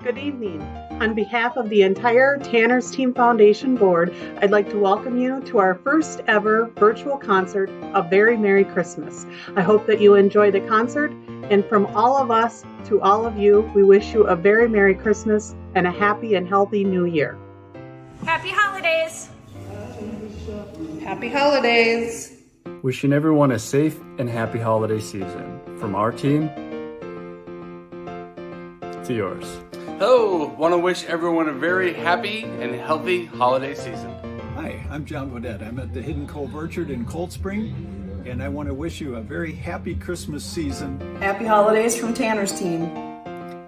Good evening. On behalf of the entire Tanner's Team Foundation board, I'd like to welcome you to our first ever virtual concert, A Very Merry Christmas. I hope that you enjoy the concert, and from all of us to all of you, we wish you a very Merry Christmas and a happy and healthy New Year. Happy holidays! Happy holidays! Wishing everyone a safe and happy holiday season. From our team to yours. Hello, want to wish everyone a very happy and healthy holiday season. Hi, I'm John Bodette. I'm at the Hidden Cove Orchard in Cold Spring, and I want to wish you a very happy Christmas season. Happy holidays from Tanner's Team.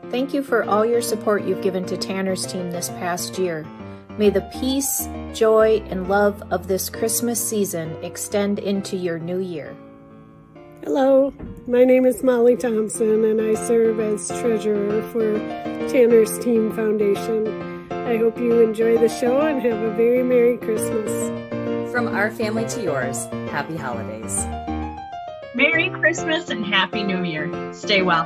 Thank you for all your support you've given to Tanner's Team this past year. May the peace, joy, and love of this Christmas season extend into your new year. Hello, my name is Molly Thompson and I serve as treasurer for Tanner's Team Foundation. I hope you enjoy the show and have a very Merry Christmas. From our family to yours, happy holidays. Merry Christmas and Happy New Year. Stay well.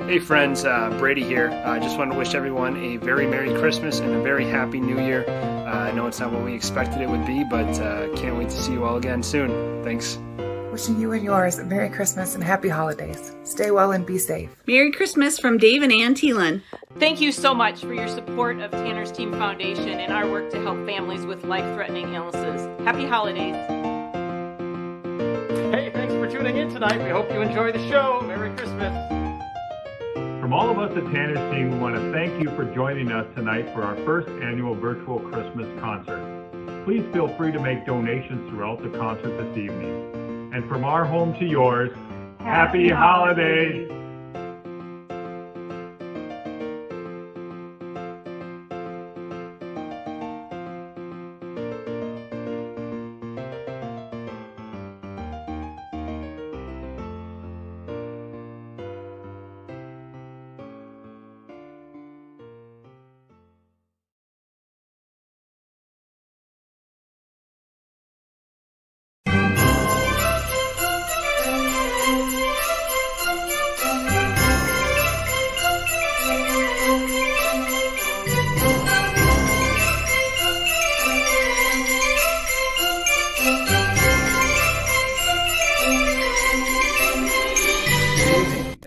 Hey friends, Brady here. I just want to wish everyone a very Merry Christmas and a very Happy New Year. I know it's not what we expected it would be, but can't wait to see you all again soon. Thanks. Wishing you and yours a Merry Christmas and Happy Holidays. Stay well and be safe. Merry Christmas from Dave and Ann Thielen. Thank you so much for your support of Tanner's Team Foundation and our work to help families with life-threatening illnesses. Happy holidays. Hey, thanks for tuning in tonight. We hope you enjoy the show. Merry Christmas. From all of us at Tanner's Team, we want to thank you for joining us tonight for our first annual virtual Christmas concert. Please feel free to make donations throughout the concert this evening. And from our home to yours, Happy Holidays!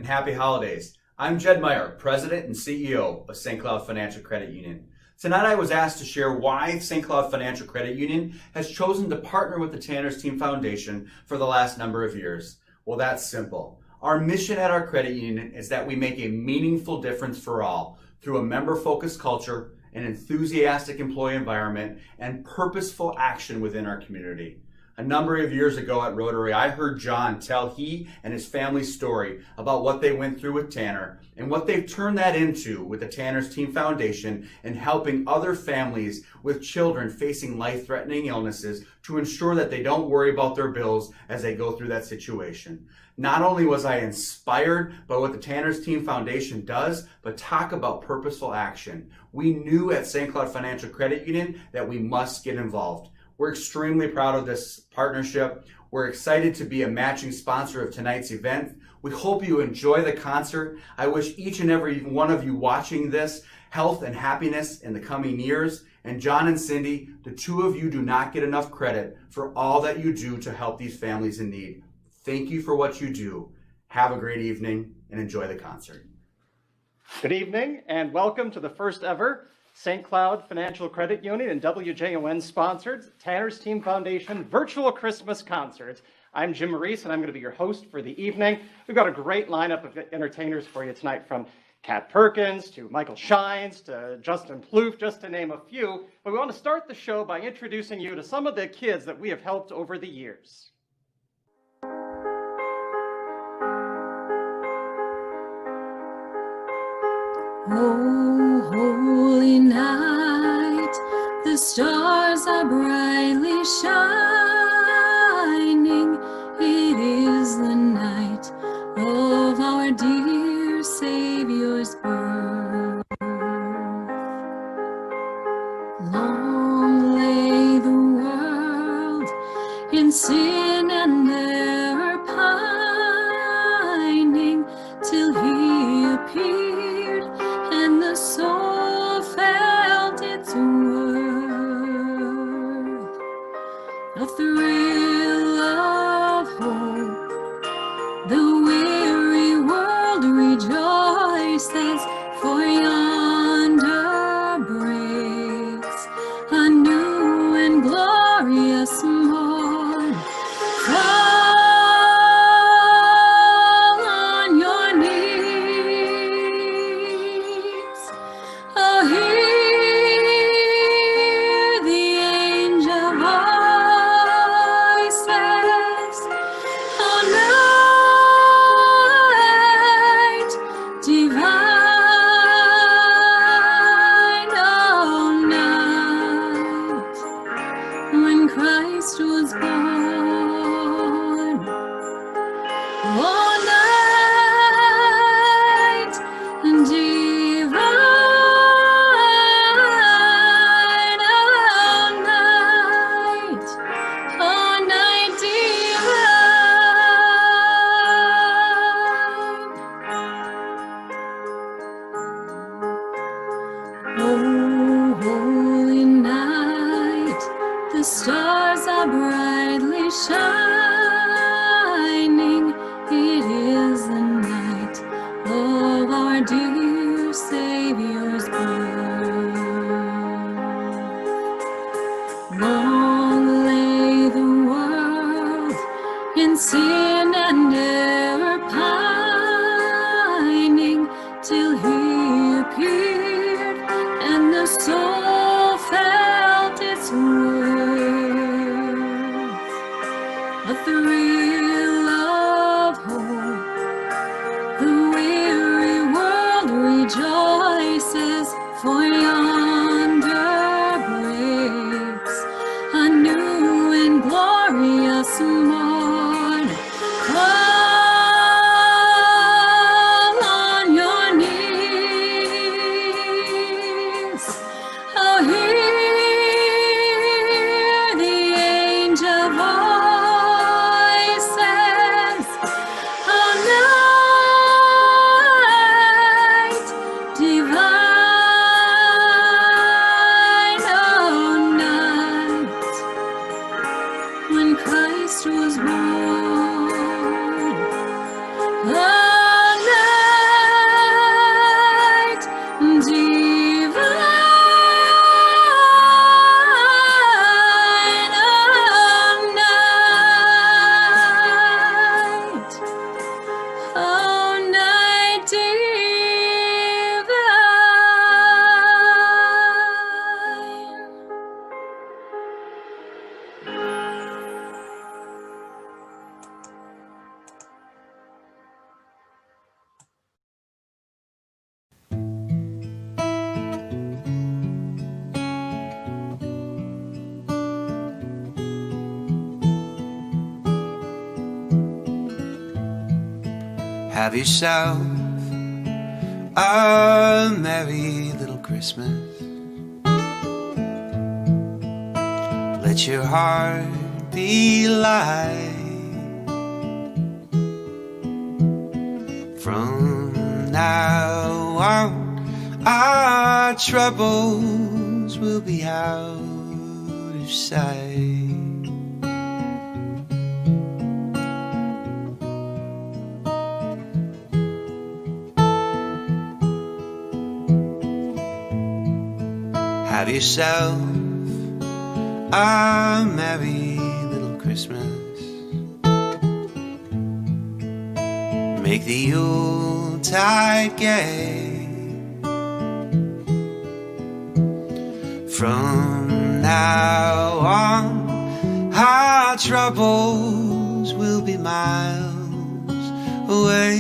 Happy holidays. I'm Jed Meyer, President and CEO of St. Cloud Financial Credit Union. Tonight I was asked to share why St. Cloud Financial Credit Union has chosen to partner with the Tanner's Team Foundation for the last number of years. Well, that's simple. Our mission at our credit union is that we make a meaningful difference for all through a member-focused culture, an enthusiastic employee environment, and purposeful action within our community. A number of years ago at Rotary, I heard John tell he and his family's story about what they went through with Tanner and what they've turned that into with the Tanner's Team Foundation and helping other families with children facing life-threatening illnesses to ensure that they don't worry about their bills as they go through that situation. Not only was I inspired by what the Tanner's Team Foundation does, but talk about purposeful action. We knew at St. Cloud Financial Credit Union that we must get involved. We're extremely proud of this partnership. We're excited to be a matching sponsor of tonight's event. We hope you enjoy the concert. I wish each and every one of you watching this health and happiness in the coming years. And John and Cindy, the two of you do not get enough credit for all that you do to help these families in need. Thank you for what you do. Have a great evening and enjoy the concert. Good evening and welcome to the first ever St. Cloud Financial Credit Union and WJON sponsored Tanner's Team Foundation virtual Christmas concert. I'm Jim Maurice and I'm going to be your host for the evening. We've got a great lineup of entertainers for you tonight, from Kat Perkins to Michael Shines to Justin Plouffe, just to name a few. But we want to start the show by introducing you to some of the kids that we have helped over the years. Oh, holy night, the stars are brightly shining. It is the night of our dear Savior's birth. Long lay the world in sin and error pining, till he appeared stars are brightly shining. It is the night of our dear Savior's birth. Long lay the world in sin and error pining, till he appeared and the soul felt its worth. A thrill of hope, the weary world rejoices, for yonder breaks a new and glorious morn. Fall on your knees, oh, hear the angel voices. Oh, night divine, oh, night when Christ was born. Oh, night divine, oh, night, oh, night divine. Have yourself a merry little Christmas. Let your heart be light. From now on, our troubles will be out of sight. Have yourself a merry little Christmas. Make the Yuletide gay. From now on, our troubles will be miles away.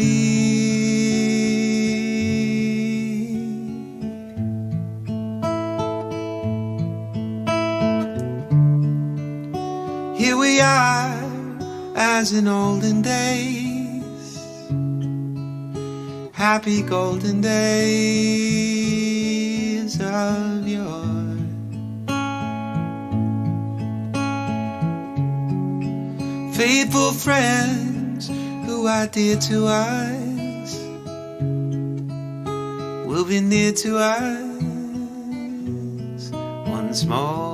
Here we are, as in olden days, happy golden days of yore. Faithful friends who are dear to us will be near to us once more.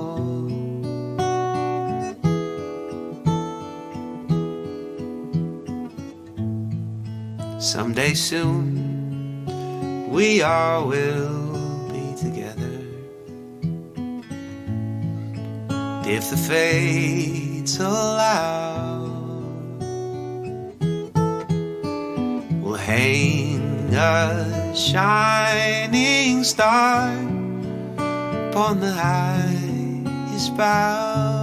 Someday soon, we all will be together. If the fates allow, we'll hang a shining star upon the highest bough.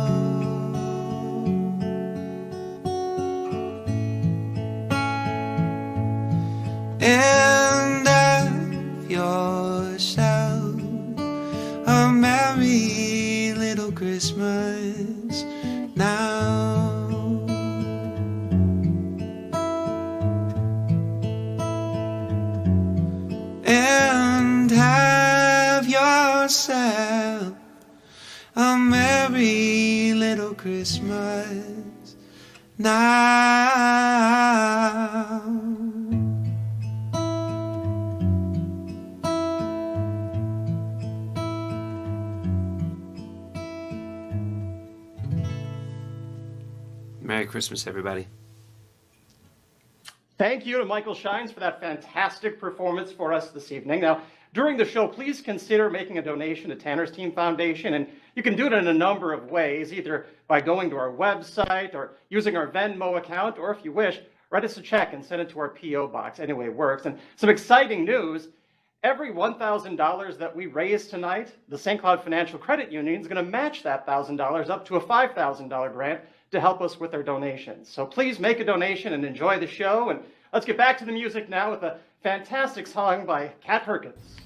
And have yourself a merry little Christmas now. And have yourself a merry little Christmas now. Merry Christmas, everybody. Thank you to Michael Shines for that fantastic performance for us this evening. Now, during the show, please consider making a donation to Tanner's Team Foundation, and you can do it in a number of ways, either by going to our website or using our Venmo account, or if you wish, write us a check and send it to our P.O. box. Any way it works. And some exciting news, every $1,000 that we raise tonight, the St. Cloud Financial Credit Union is going to match that $1,000 up to a $5,000 grant to help us with our donations. So please make a donation and enjoy the show. And let's get back to the music now with a fantastic song by Kat Perkins.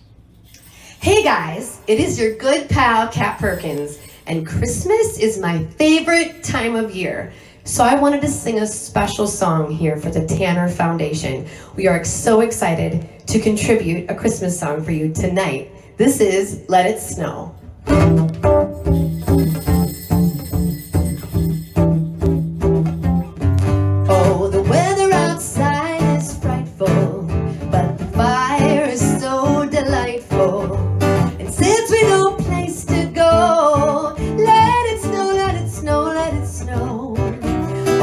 Hey guys, it is your good pal Kat Perkins, and Christmas is my favorite time of year. So I wanted to sing a special song here for the Tanner Foundation. We are so excited to contribute a Christmas song for you tonight. This is Let It Snow. Oh, the weather outside is frightful, but the fire is so delightful. And since we no place to go, let it snow, let it snow, let it snow.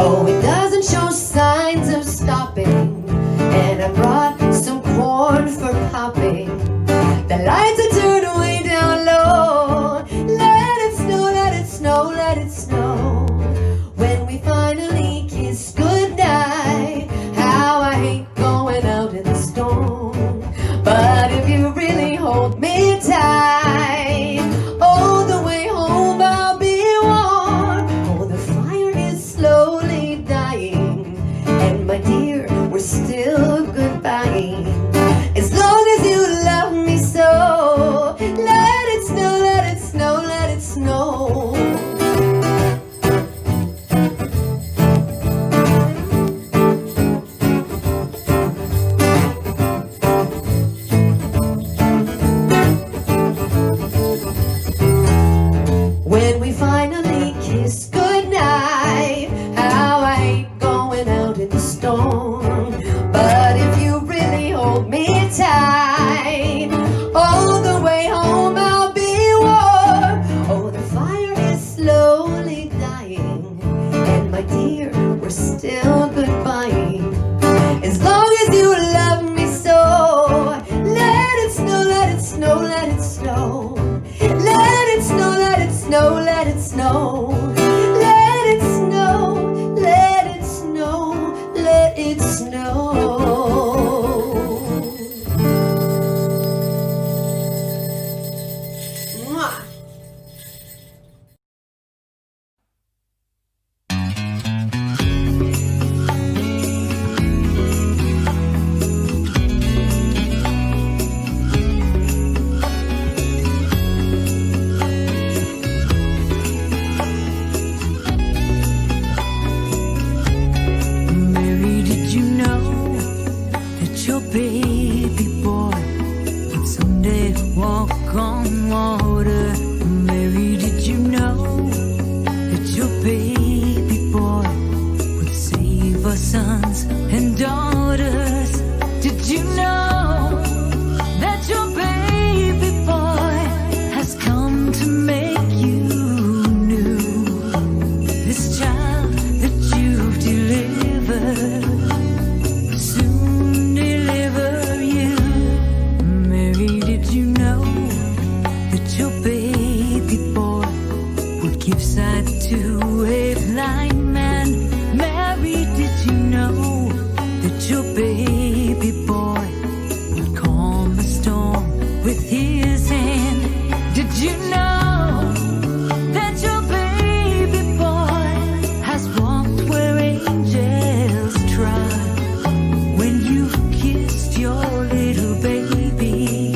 Oh, it doesn't show signs of stopping, and I brought some corn for popping. The lights are turned way down low. Let it snow, let it snow, let it snow. When we finally kiss goodnight, how I hate going out in the storm. But if you really hold me tight, oh, the way home I'll be warm. Oh, the fire is slowly dying, and my dear, we're still goodbye. As long as you love me so, let it snow, let it snow, let it snow. When we finally kiss goodnight, how I hate going out in the storm. But if you really hold me tight, all the way home I'll be warm. Oh, the fire is slowly dying, and my dear, we're still goodbye. As long as you love me so, let it snow, let it snow, let it snow. Let it snow, let it snow, let it snow. Let it snow, let it snow, let it snow. Mwah. Mary, did you know that your baby boy would someday walk on water? Mary, did you know that your baby boy would save our sons and daughters? Did you know that your baby boy has come to make you new? This child that you've delivered will soon deliver you. Mary, did you know that your baby boy would give sight to a blind man? Mary, did you know that your baby boy would calm a storm with his hand? Did you know that your baby boy has walked where angels trod? When you've kissed your little baby,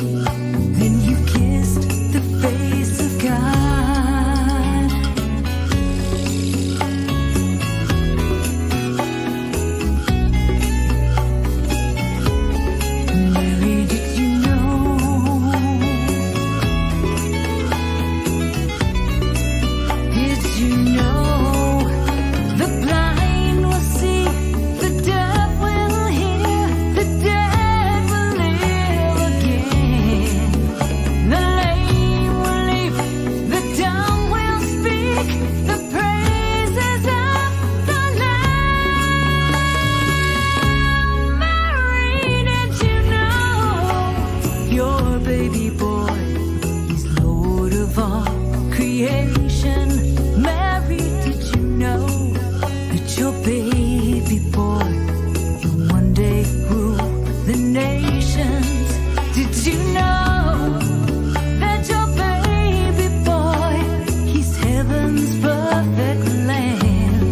then you've kissed the face of God. creation. Mary, did you know that your baby boy will one day rule the nations? Did you know that your baby boy, he's heaven's perfect lamb?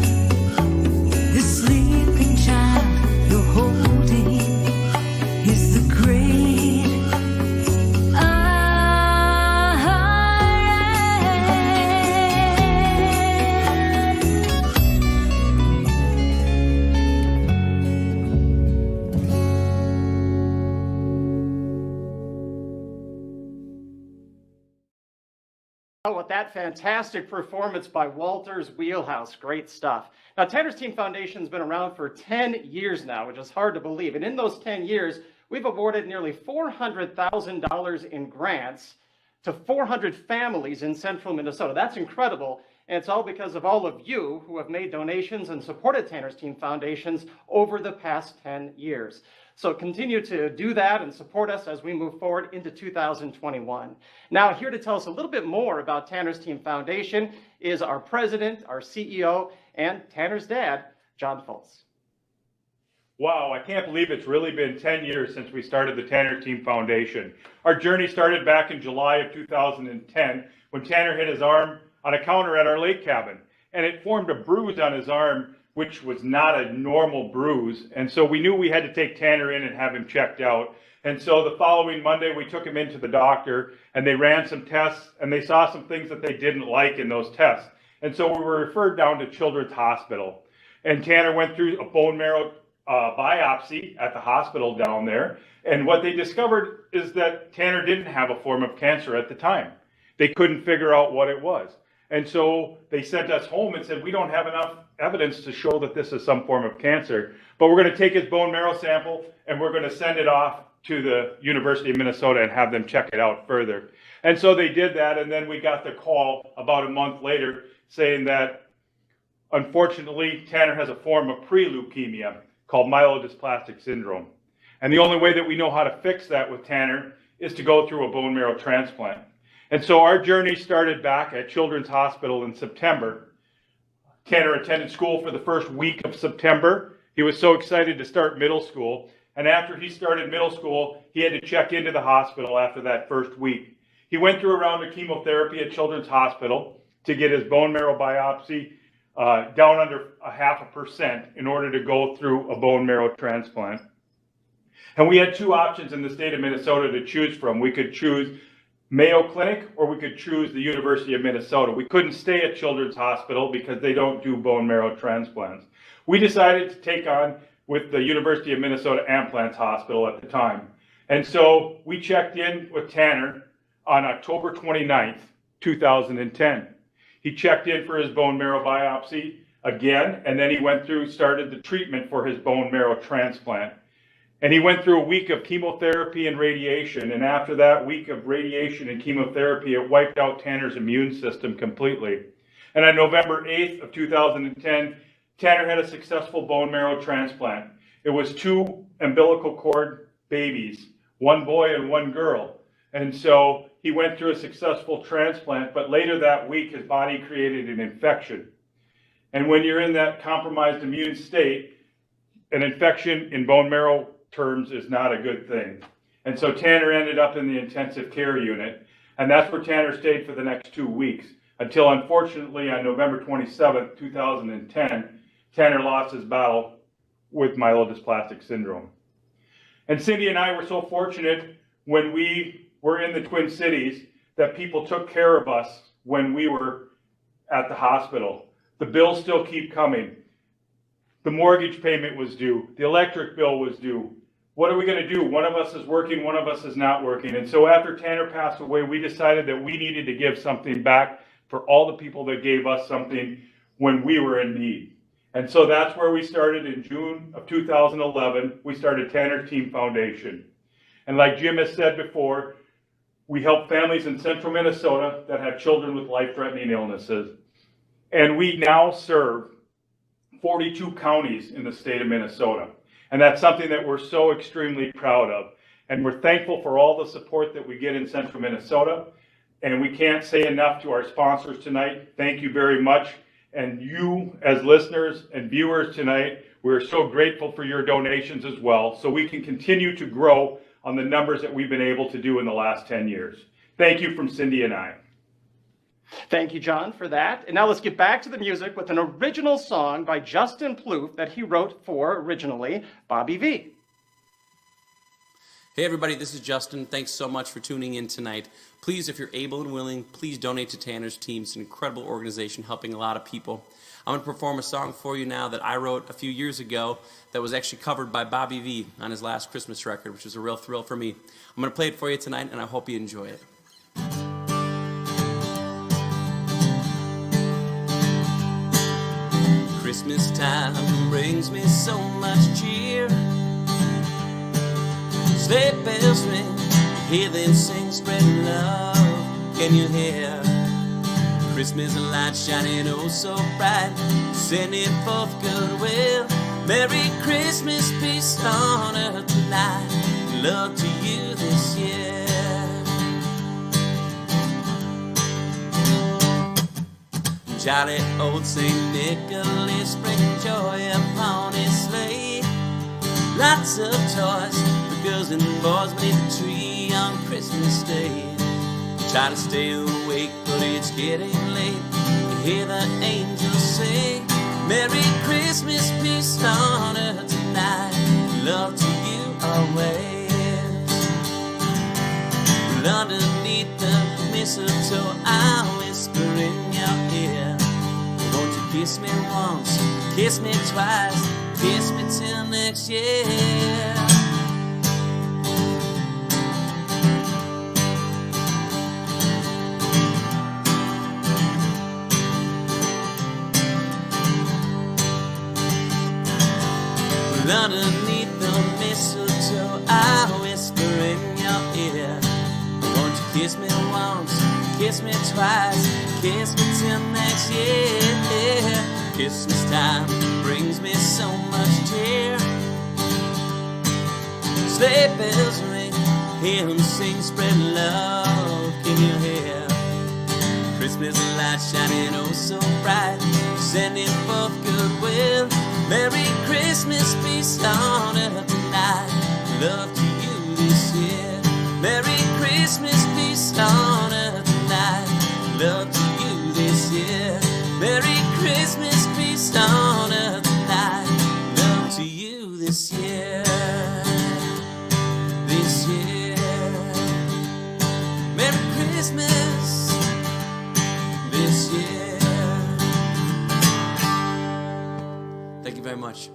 The sleeping child you're holding is the great I Oh, with that fantastic performance by Walters Wheelhouse. Great stuff. Now, Tanner's Team Foundation's been around for 10 years now, which is hard to believe. And in those 10 years, we've awarded nearly $400,000 in grants to 400 families in central Minnesota. That's incredible. And it's all because of all of you who have made donations and supported Tanner's Team Foundations over the past 10 years. So continue to do that and support us as we move forward into 2021. Now, here to tell us a little bit more about Tanner's Team Foundation is our president, our CEO, and Tanner's dad, John Fultz. Wow, I can't believe it's really been 10 years since we started the Tanner Team Foundation. Our journey started back in July of 2010 when Tanner hit his arm on a counter at our lake cabin, and it formed a bruise on his arm, which was not a normal bruise. And so we knew we had to take Tanner in and have him checked out. And so the following Monday, we took him into the doctor and they ran some tests and they saw some things that they didn't like in those tests. And so we were referred down to Children's Hospital. And Tanner went through a bone marrow biopsy at the hospital down there. And what they discovered is that Tanner didn't have a form of cancer at the time. They couldn't figure out what it was. And so they sent us home and said, we don't have enough evidence to show that this is some form of cancer, but we're going to take his bone marrow sample and we're going to send it off to the University of Minnesota and have them check it out further. And so they did that, and then we got the call about a month later saying that, unfortunately, Tanner has a form of pre-leukemia called myelodysplastic syndrome. And the only way that we know how to fix that with Tanner is to go through a bone marrow transplant. And so our journey started back at Children's Hospital in September. Tanner attended school for the first week of September. He was so excited to start middle school. And after he started middle school, he had to check into the hospital after that first week. He went through a round of chemotherapy at Children's Hospital to get his bone marrow biopsy down under 0.5% in order to go through a bone marrow transplant. And we had two options in the state of Minnesota to choose from. We could choose Mayo Clinic, or we could choose the University of Minnesota. We couldn't stay at Children's Hospital because they don't do bone marrow transplants. We decided to take on with the University of Minnesota Amplants Hospital at the time. And so we checked in with Tanner on October 29th, 2010. He checked in for his bone marrow biopsy again, and then he started the treatment for his bone marrow transplant. And he went through a week of chemotherapy and radiation. And after that week of radiation and chemotherapy, it wiped out Tanner's immune system completely. And on November 8th of 2010, Tanner had a successful bone marrow transplant. It was 2 umbilical cord babies, 1 boy and 1 girl. And so he went through a successful transplant, but later that week, his body created an infection. And when you're in that compromised immune state, an infection in bone marrow terms is not a good thing. And so Tanner ended up in the intensive care unit, and that's where Tanner stayed for the next 2 weeks, until unfortunately on November 27th, 2010, Tanner lost his battle with myelodysplastic syndrome. And Cindy and I were so fortunate when we were in the Twin Cities that people took care of us when we were at the hospital. The bills still keep coming. The mortgage payment was due. The electric bill was due. What are we going to do? One of us is working, one of us is not working. And so after Tanner passed away, we decided that we needed to give something back for all the people that gave us something when we were in need. And so that's where we started in June of 2011. We started Tanner Team Foundation. And like Jim has said before, we help families in central Minnesota that have children with life-threatening illnesses. And we now serve 42 counties in the state of Minnesota. And that's something that we're so extremely proud of. And we're thankful for all the support that we get in central Minnesota. And we can't say enough to our sponsors tonight. Thank you very much. And you as listeners and viewers tonight, we're so grateful for your donations as well, so we can continue to grow on the numbers that we've been able to do in the last 10 years. Thank you from Cindy and I. Thank you, John, for that. And now let's get back to the music with an original song by Justin Plouffe that he wrote for, originally, Bobby V. Hey everybody, this is Justin. Thanks so much for tuning in tonight. Please, if you're able and willing, please donate to Tanner's Team. It's an incredible organization helping a lot of people. I'm going to perform a song for you now that I wrote a few years ago that was actually covered by Bobby V on his last Christmas record, which was a real thrill for me. I'm going to play it for you tonight, and I hope you enjoy it. Christmas time brings me so much cheer. Sleigh bells ring, you hear them sing, spreading love. Can you hear Christmas lights shining oh so bright, sending forth goodwill? Merry Christmas, peace on earth tonight, love to you this year. Jolly old St. Nicholas, bring joy upon his sleigh. Lots of toys for girls and boys beneath the tree on Christmas Day. Try to stay awake, but it's getting late. You hear the angels say, Merry Christmas, peace on earth tonight, love to you always. Well, underneath the mistletoe, I'll whisper in your ear, won't you kiss me once, kiss me twice, kiss me till next year. Well, underneath the mistletoe, I'll whisper in your ear, won't you kiss me once, kiss me twice, kiss me till next year. Christmas time brings me so much cheer. Sleigh bells ring, hear them sing, spread love. Can you hear Christmas lights shining oh so bright, sending forth goodwill? Merry Christmas, peace on earth tonight, love to you this year. Merry Christmas, peace on earth tonight, love to you this year. Merry Christmas, peace on earth tonight, love to you this year. This year. Merry Christmas, this year. Thank you very much.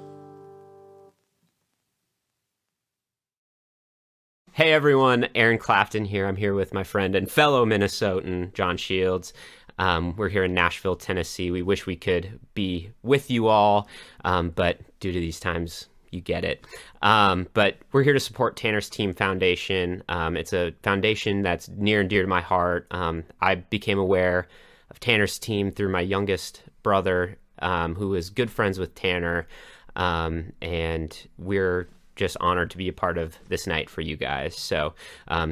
Hey everyone, Aaron Clapton here. I'm here with my friend and fellow Minnesotan, John Shields. We're here in Nashville, Tennessee. We wish we could be with you all, but due to these times, you get it. But we're here to support Tanner's Team Foundation. It's a foundation that's near and dear to my heart. I became aware of Tanner's Team through my youngest brother, who is good friends with Tanner, and we're just honored to be a part of this night for you guys. So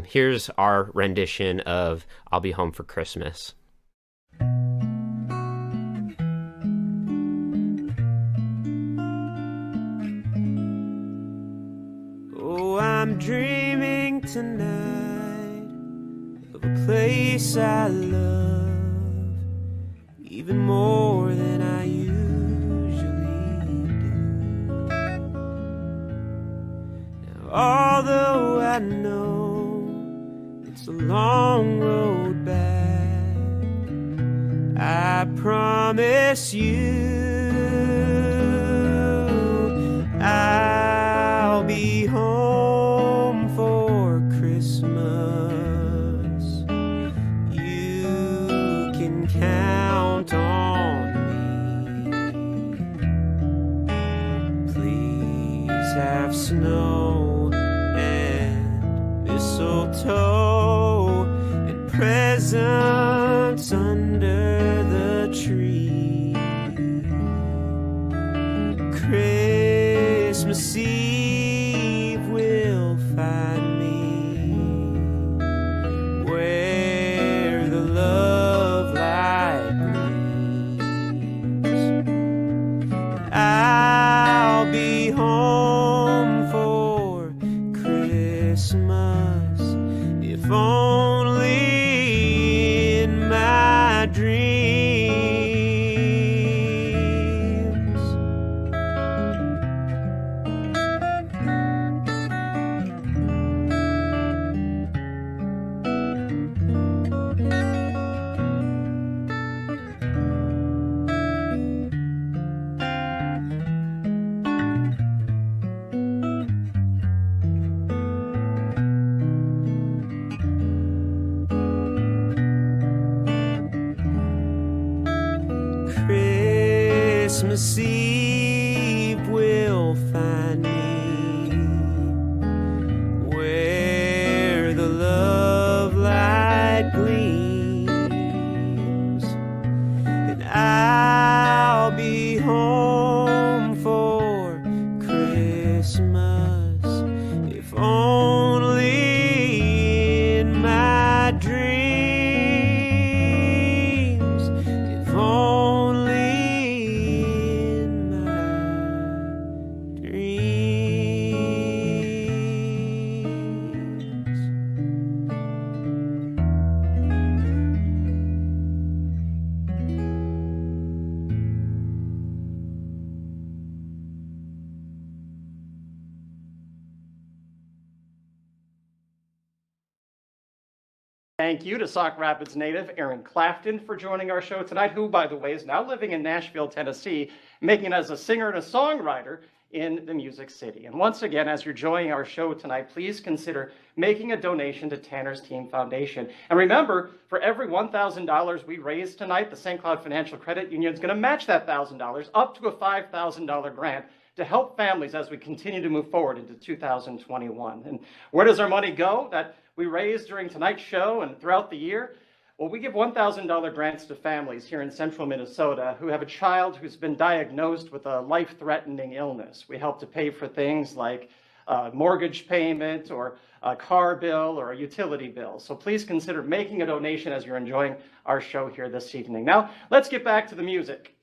here's our rendition of I'll Be Home for Christmas. Oh, I'm dreaming tonight of a place I love even more than I usually do. Now, although I know it's a long road back, I promise you I'll be home for Christmas. You can count on me. Please have snow and mistletoe and presents under the tree. Christmas Eve Christmas Eve will find me where the love light gleams, and I'll be home for Christmas, if only in my dreams, if only in my dreams. Thank you to Sauk Rapids native Aaron Clafton for joining our show tonight, who, by the way, is now living in Nashville, Tennessee, making it as a singer and a songwriter in the Music City. And once again, as you're joining our show tonight, please consider making a donation to Tanner's Team Foundation. And remember, for every $1,000 we raise tonight, the St. Cloud Financial Credit Union is going to match that $1,000 up to a $5,000 grant to help families as we continue to move forward into 2021. And where does our money go that we raise during tonight's show and throughout the year? Well, we give $1,000 grants to families here in central Minnesota who have a child who's been diagnosed with a life-threatening illness. We help to pay for things like a mortgage payment or a car bill or a utility bill. So please consider making a donation as you're enjoying our show here this evening. Now, let's get back to the music.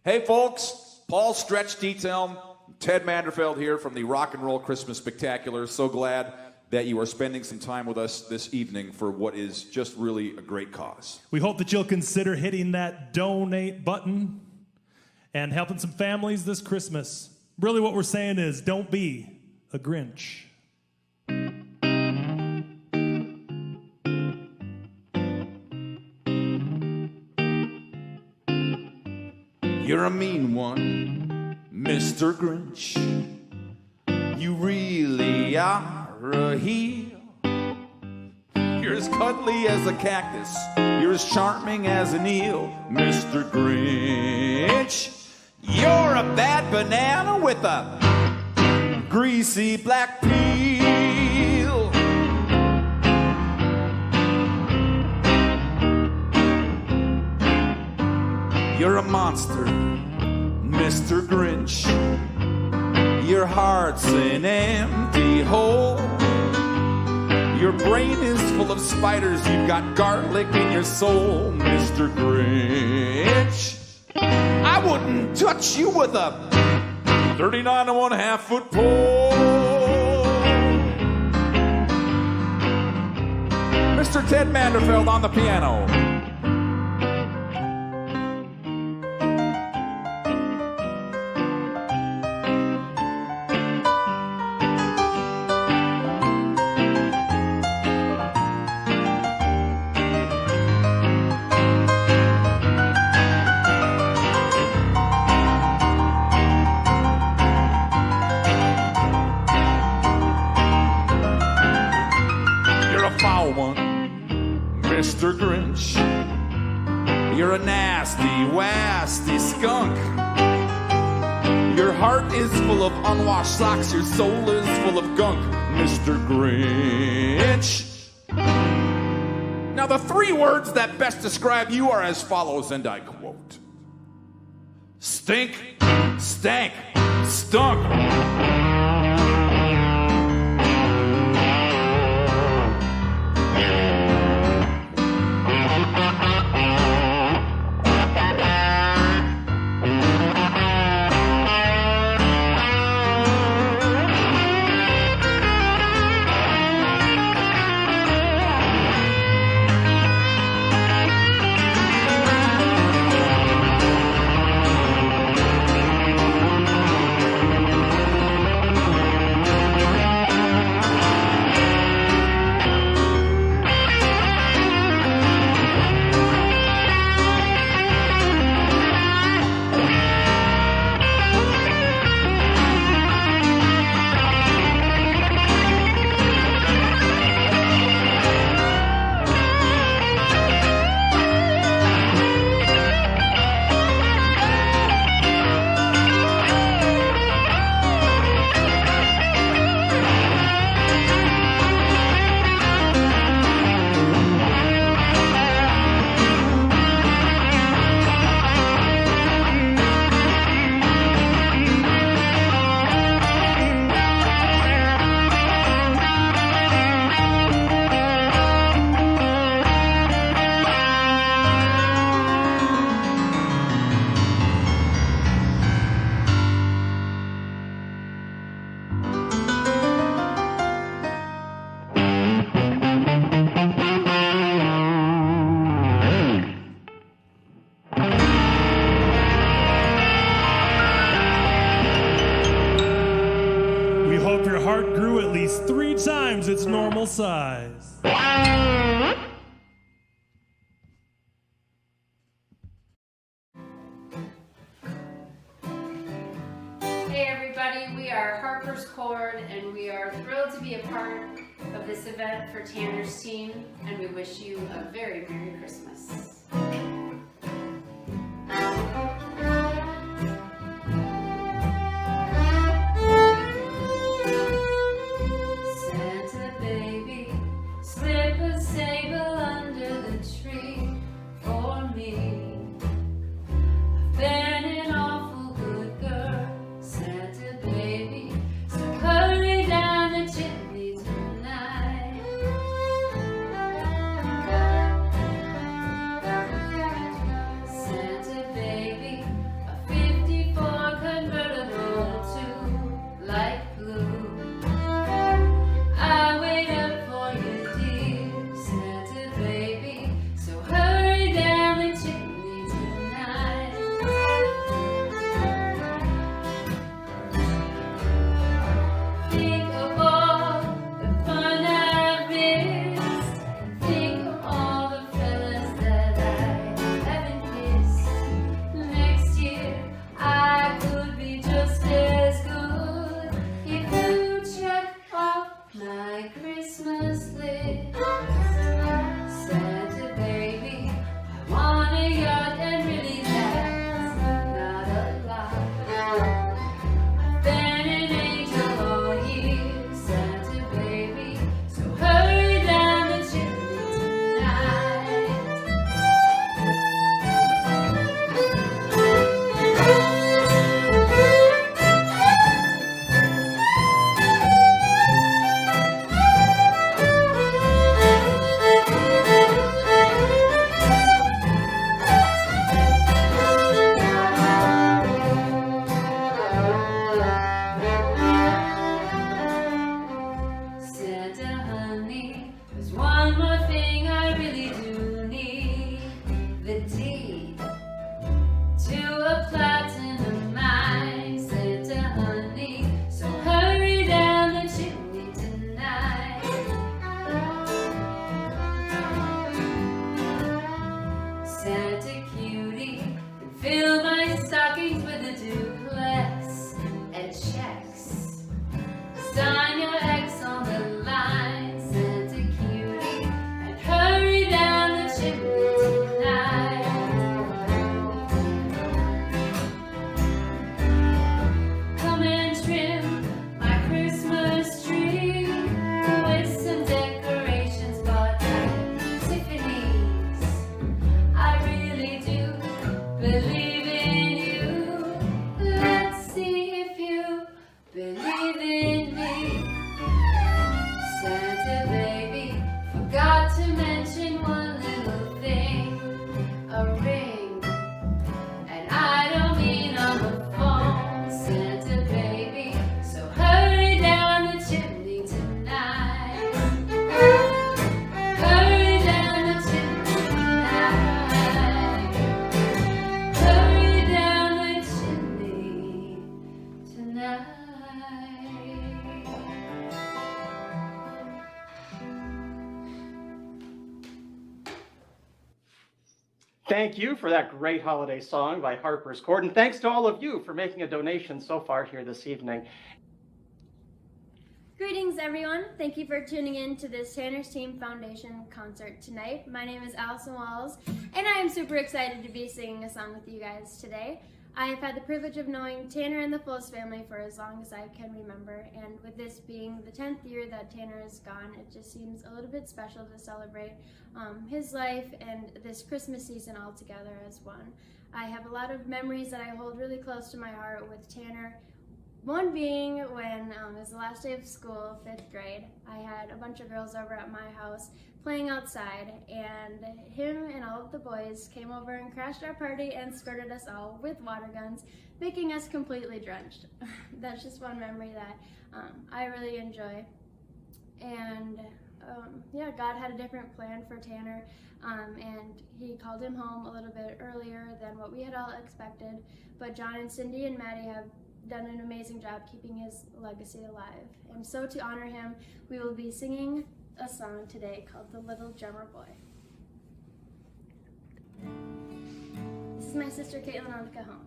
Hey, folks, Paul Stretch Detail, Ted Manderfeld here from the Rock and Roll Christmas Spectacular. So glad that you are spending some time with us this evening for what is just really a great cause. We hope that you'll consider hitting that donate button and helping some families this Christmas. Really what we're saying is don't be a Grinch. You're a mean one, Mr. Grinch. You really are a heel. You're as cuddly as a cactus. You're as charming as an eel, Mr. Grinch. You're a bad banana with a greasy black peel. You're a monster, Mr. Grinch. Your heart's an empty hole. Your brain is full of spiders. You've got garlic in your soul, Mr. Grinch. I wouldn't touch you with a 39 1/2 foot pole. Mr. Ted Manderfeld on the piano. Mr. Grinch, you're a nasty, wasty skunk. Your heart is full of unwashed socks. Your soul is full of gunk, Mr. Grinch. Now the 3 words that best describe you are as follows, and I quote: stink, stank, stunk. normal size. Hey everybody, we are Harper's Chord and we are thrilled to be a part of this event for Tanner's team, and we wish you a very Merry Christmas. Santa baby, slip a sable under the tree for me. I've been an awful good girl, Santa baby, so hurry down the chimney tonight. Santa baby, a 54 convertible to light blue. I wait up for you, dear Santa baby, so hurry down the chimney tonight. Think of all the fun I've missed. Think of all the fellas that I haven't kissed. Next year I could be just as good if you check off my Christmas list. Santa baby, I want a yacht, and really that's not a lot. I've been an angel all year, Santa baby, so hurry down the chimney tonight. Santa honey, there's one more thing I really do need. The deed to a platinum mine, Santa honey, so hurry down the chimney tonight. Santa cutie, fill my stockings with a duplex and checks. Sign your X on the line, Santa cutie, and hurry down the chimney tonight. Come and trim my Christmas tree with some decorations bought at Tiffany's. I really do believe in you. Let's see if you believe in me. Santa baby, forgot to mention one little thing, a ring. And I don't mean on the phone, Santa baby, so hurry down the chimney tonight. Hurry down the chimney tonight. Hurry down the chimney tonight. Thank you for that great holiday song by Harper's Chord, and thanks to all of you for making a donation so far here this evening. Greetings everyone, thank you for tuning in to this Tanner's Team Foundation concert tonight. My name is Allison Walls, and I am super excited to be singing a song with you guys today. I have had the privilege of knowing Tanner and the Fullis family for as long as I can remember, and with this being the 10th year that Tanner is gone, it just seems a little bit special to celebrate his life and this Christmas season all together as one. I have a lot of memories that I hold really close to my heart with Tanner. One being when it was the last day of school, 5th grade. I had a bunch of girls over at my house playing outside, and him and all of the boys came over and crashed our party and skirted us all with water guns, making us completely drenched. That's just one memory that I really enjoy. And yeah, God had a different plan for Tanner, and he called him home a little bit earlier than what we had all expected. But John and Cindy and Maddie have done an amazing job keeping his legacy alive. And so to honor him, we will be singing a song today called The Little Drummer Boy. This is my sister Caitlin on the cajon.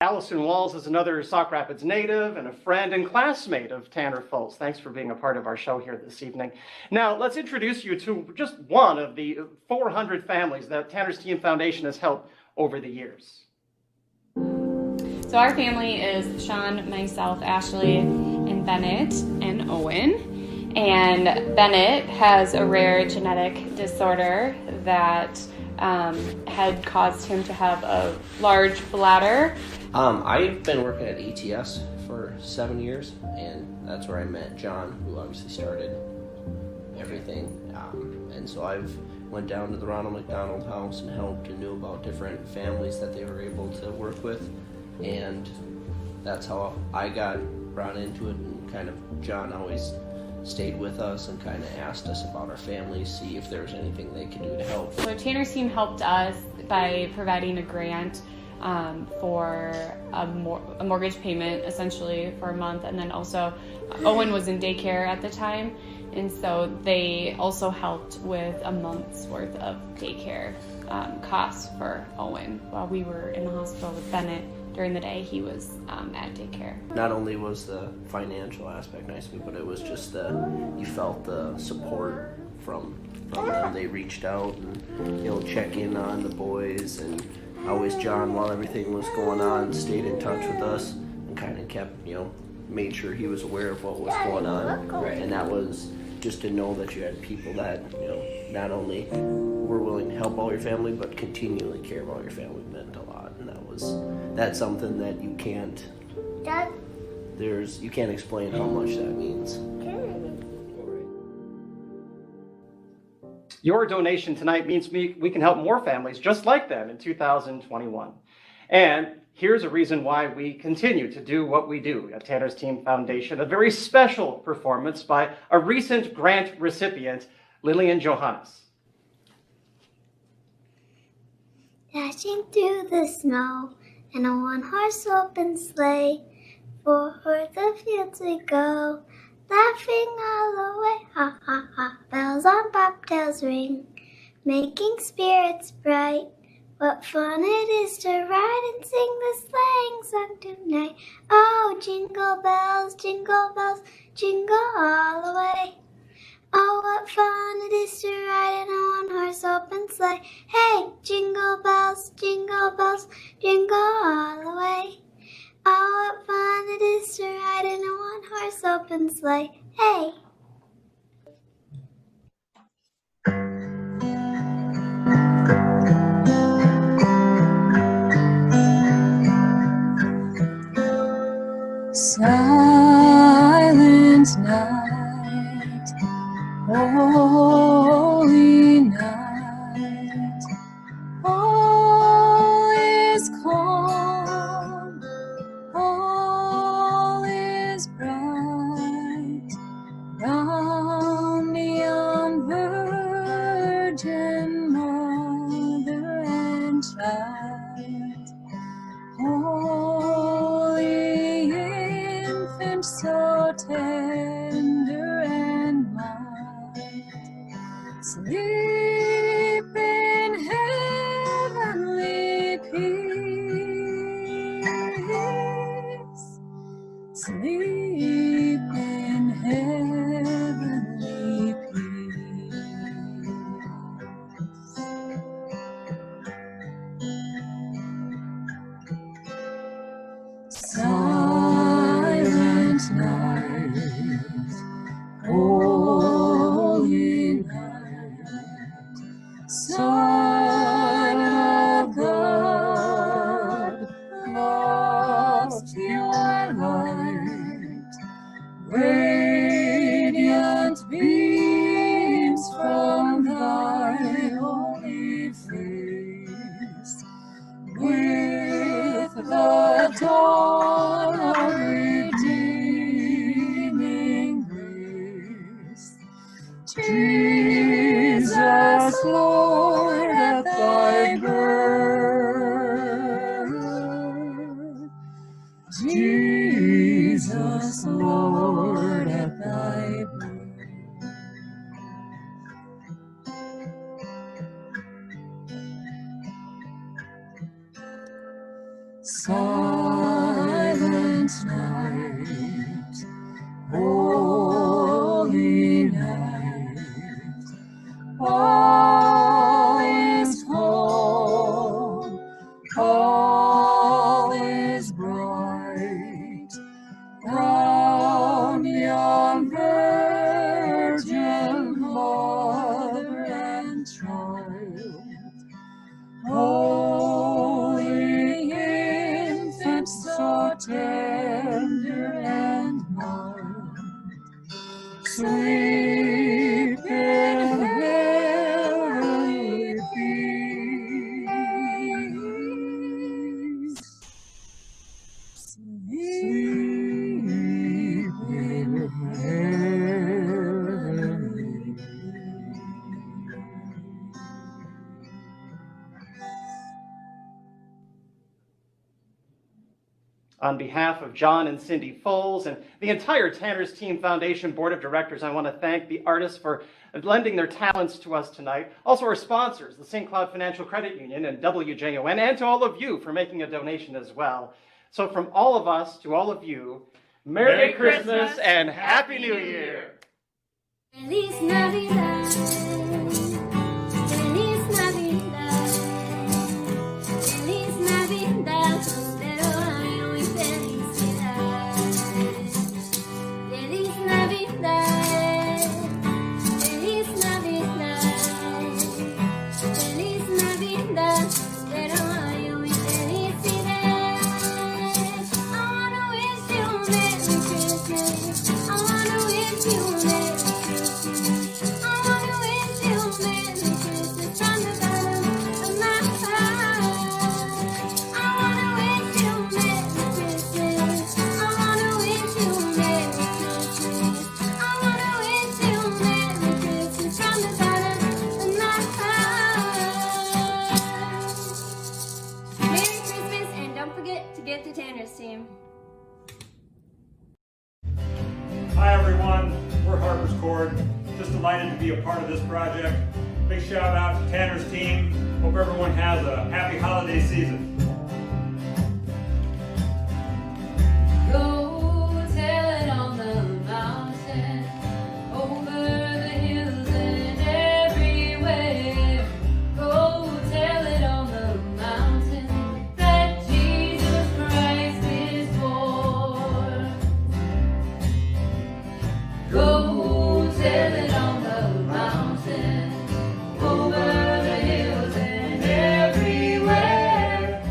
Allison Walls is another Sauk Rapids native and a friend and classmate of Tanner Foltz. Thanks for being a part of our show here this evening. Now, let's introduce you to just one of the 400 families that Tanner's Team Foundation has helped over the years. So our family is Sean, myself, Ashley, and Bennett, and Owen. And Bennett has a rare genetic disorder that had caused him to have a large bladder. I've been working at ETS for 7 years, and that's where I met John, who obviously started everything. And so I've went down to the Ronald McDonald House and helped and knew about different families that they were able to work with, and that's how I got brought into it. And kind of John always stayed with us and kind of asked us about our families, see if there was anything they could do to help. So Tanner's Team helped us by providing a grant for a mortgage payment, essentially, for a month. And then also Owen was in daycare at the time, and so they also helped with a month's worth of daycare costs for Owen while we were in the hospital with Bennett. During the day, he was at daycare. Not only was the financial aspect nice to me, but it was just you felt the support from them. They reached out and check in on the boys, and always John, while everything was going on, stayed in touch with us and kind of kept made sure he was aware of what was going on. Right. And that was just to know that you had people that not only were willing to help all your family, but continually care about your family meant a lot. And that's something that you can't explain how much that means. Your donation tonight means we can help more families just like them in 2021. And here's a reason why we continue to do what we do at Tanner's Team Foundation, a very special performance by a recent grant recipient, Lillian Johannes. Dashing through the snow in a one-horse open sleigh, for the fields we go, laughing all the way, ha ha ha. Bells on bobtails ring, making spirits bright. What fun it is to ride and sing the sleighing song tonight. Oh, jingle bells, jingle all the way. Oh, what fun it is to ride in a one-horse open sleigh. Hey, jingle bells, jingle all the way. Oh, what fun it is to ride in a one-horse open sleigh. Hey! Silent night, holy night, all is calm, all is bright, round the young Virgin Mother and Child, holy infant, so tender and mild, sleep in heavenly peace, sleep in heavenly peace. Silent night, holy night, Son of God, lost your light, radiant beams from thy holy face, with the dawn of redeeming grace. Jesus, Lord, at thy birth, Jesus, Lord, at thy birth. Silent night, holy night, all is calm, all is bright, round young Virgin Mother and Child, holy infant, so tender and mild, sleep in heavenly peace, sleep in heavenly peace. On behalf of John and Cindy Foles and the entire Tanner's Team Foundation Board of Directors, I want to thank the artists for lending their talents to us tonight. Also our sponsors, the St. Cloud Financial Credit Union and WJON, and to all of you for making a donation as well. So from all of us to all of you, Merry Christmas and Happy New Year! Feliz Navidad, Feliz Navidad, Feliz Navidad, prospero año y felicidad. Feliz Navidad, Feliz Navidad, Feliz Navidad, prospero año y felicidad. I wanna wish you a Merry Christmas. I wanna wish you a Merry Christmas. I wanna wish you a fun. We're Harper's Court. Just delighted to be a part of this project. Big shout out to Tanner's team. Hope everyone has a happy holiday season. Go tell it on the mountain, over the hills and everywhere. Go tell it on the mountain that Jesus Christ is born. Go tell it on the mountain, over the hills and everywhere.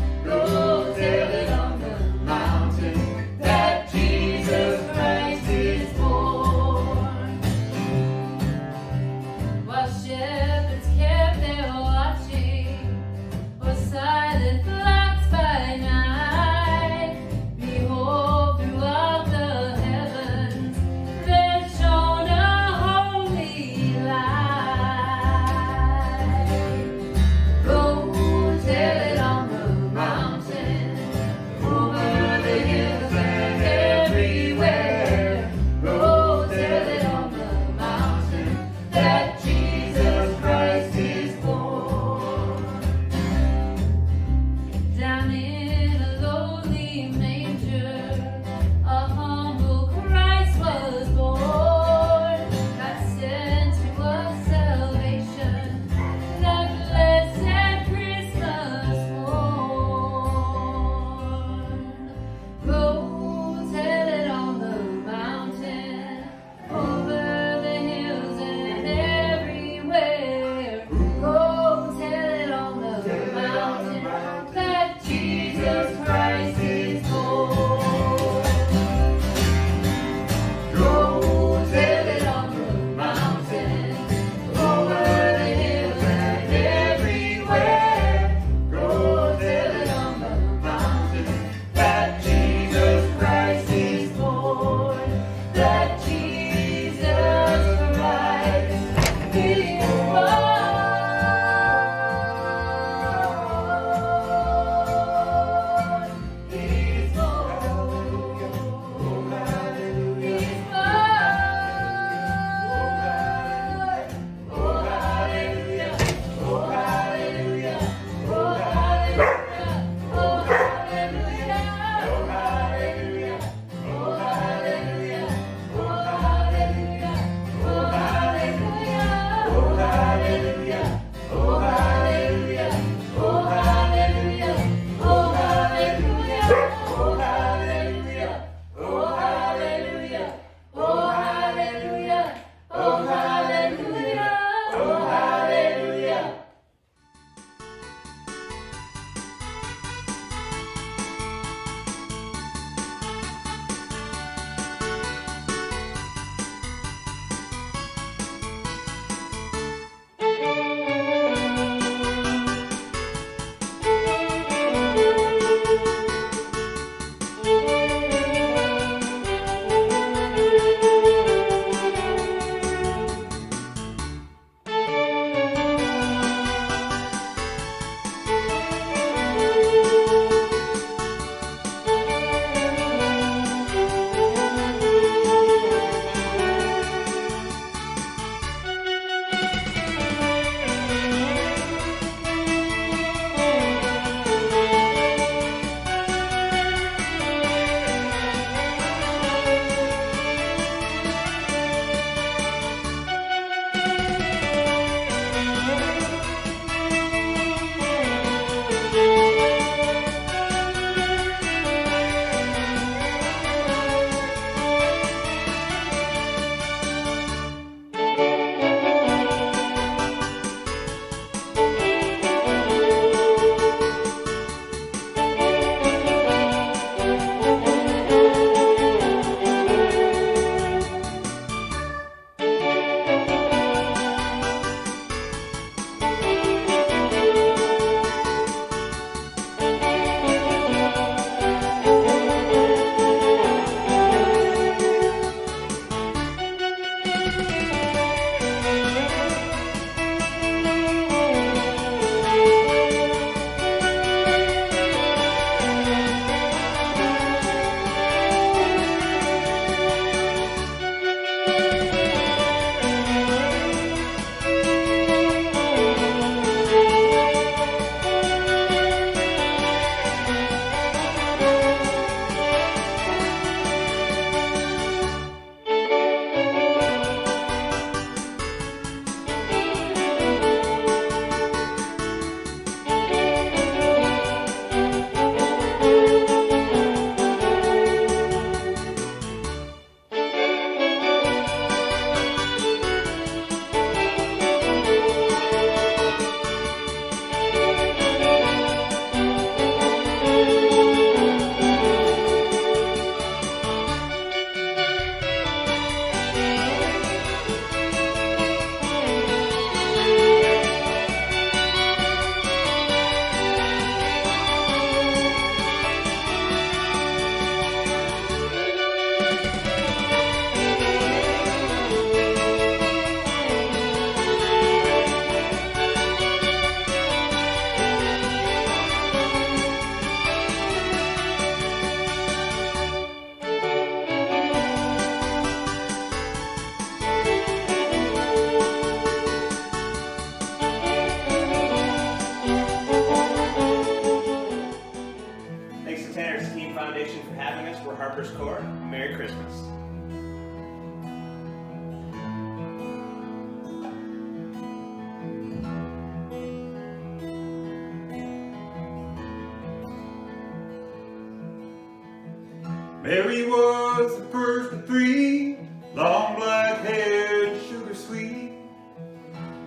Mary was the first of three, long black hair and sugar sweet.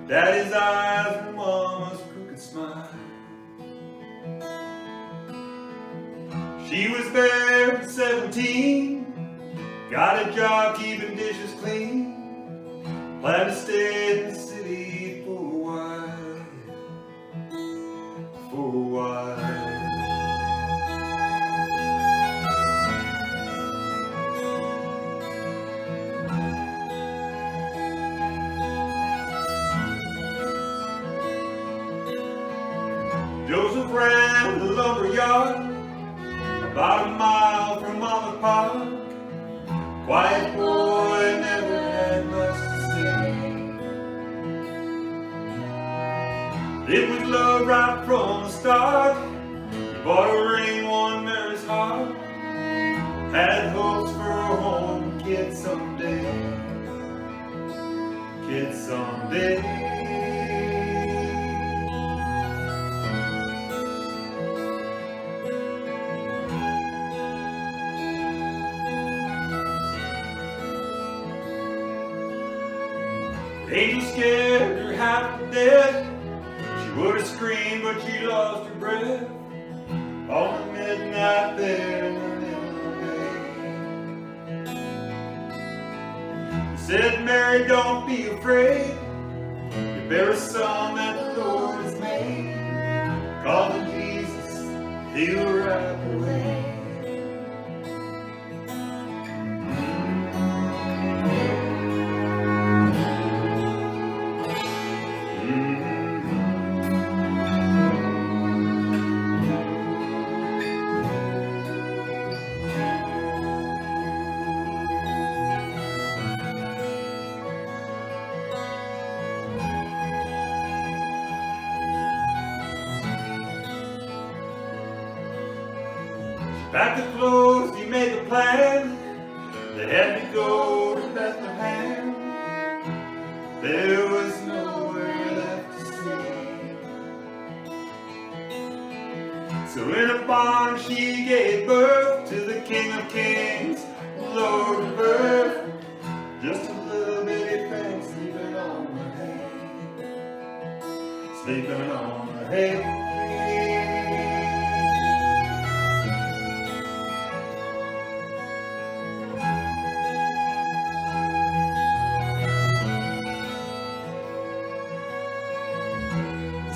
Daddy's eyes and mama's crooked smile. She was there at 17, got a job keeping dishes clean, planned to stay in the city for a while, for a while. Joseph ran the lumber yard, about a mile from Mama's Park. Quiet boy, never had much to say. It was love right from the start. He bought a ring, won Mary's heart. Had hopes for a home, kid someday. Kid someday. Angel scared her half to death. She would have screamed, but she lost her breath on the midnight there in the middle of the day. He said, Mary, don't be afraid. You bear a son that the Lord has made. Call him Jesus, he'll right the way. Packed the clothes, he made the plan. They had to go to Bethlehem. There was nowhere left to stay. So in a barn she gave birth to the King of Kings, the Lord of earth. Just a little bitty thing sleeping on the hay. Sleeping on the hay.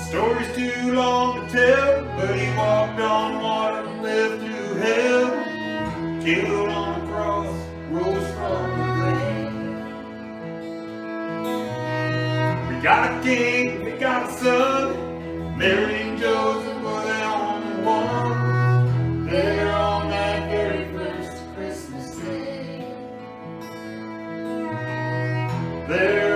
Story's too long to tell, but he walked on water, lived through hell, killed on the cross, rose from the grave. We got a king, we got a son, Mary and Joseph were the only one. There on that very first Christmas day. There